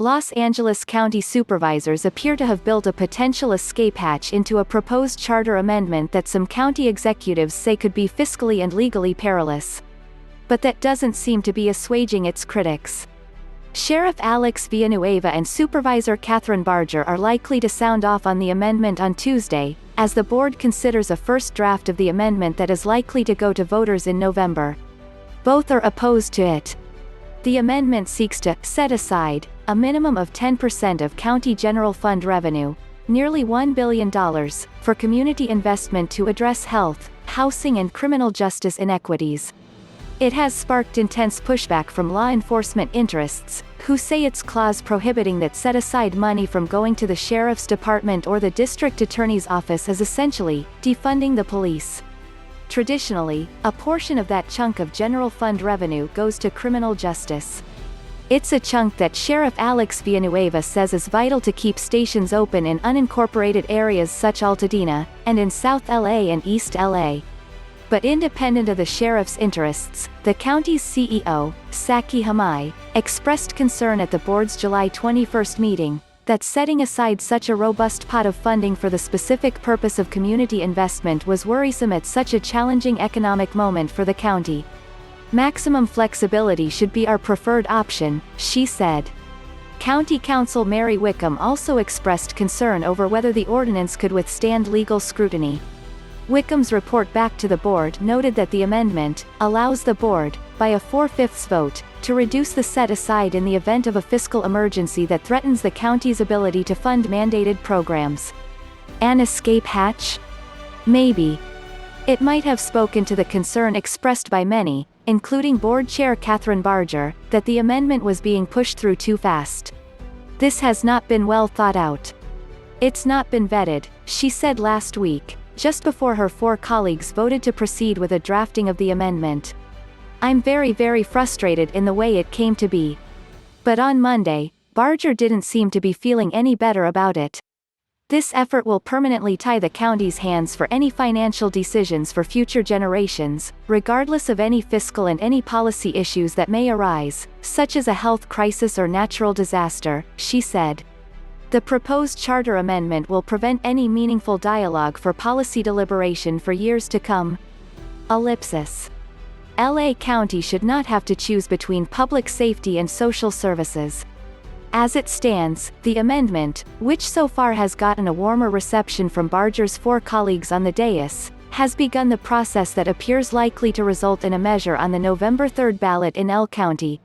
Los Angeles County supervisors appear to have built a potential escape hatch into a proposed charter amendment that some county executives say could be fiscally and legally perilous. But that doesn't seem to be assuaging its critics. Sheriff Alex Villanueva and Supervisor Kathryn Barger are likely to sound off on the amendment on Tuesday, as the board considers a first draft of the amendment that is likely to go to voters in November. Both are opposed to it. The amendment seeks to set aside a minimum of 10% of county general fund revenue, nearly $1 billion, for community investment to address health, housing and criminal justice inequities. It has sparked intense pushback from law enforcement interests, who say its clause prohibiting that set aside money from going to the sheriff's department or the district attorney's office is essentially defunding the police. Traditionally, a portion of that chunk of general fund revenue goes to criminal justice. It's a chunk that Sheriff Alex Villanueva says is vital to keep stations open in unincorporated areas such as Altadena, and in South LA and East LA. But independent of the sheriff's interests, the county's CEO, Sachi Hamai, expressed concern at the board's July 21 meeting, that setting aside such a robust pot of funding for the specific purpose of community investment was worrisome at such a challenging economic moment for the county. Maximum flexibility should be our preferred option, she said. County Counsel Mary Wickham also expressed concern over whether the ordinance could withstand legal scrutiny. Wickham's report back to the board noted that the amendment allows the board, by a 4/5 vote, to reduce the set-aside in the event of a fiscal emergency that threatens the county's ability to fund mandated programs. An escape hatch? Maybe. It might have spoken to the concern expressed by many, including Board Chair Kathryn Barger, that the amendment was being pushed through too fast. This has not been well thought out. It's not been vetted, she said last week, just before her 4 colleagues voted to proceed with a drafting of the amendment. I'm very frustrated in the way it came to be. But on Monday, Barger didn't seem to be feeling any better about it. This effort will permanently tie the county's hands for any financial decisions for future generations, regardless of any fiscal and any policy issues that may arise, such as a health crisis or natural disaster, she said. The proposed charter amendment will prevent any meaningful dialogue for policy deliberation for years to come. Ellipsis. LA County should not have to choose between public safety and social services. As it stands, the amendment, which so far has gotten a warmer reception from Barger's 4 colleagues on the dais, has begun the process that appears likely to result in a measure on the November 3 ballot in L County,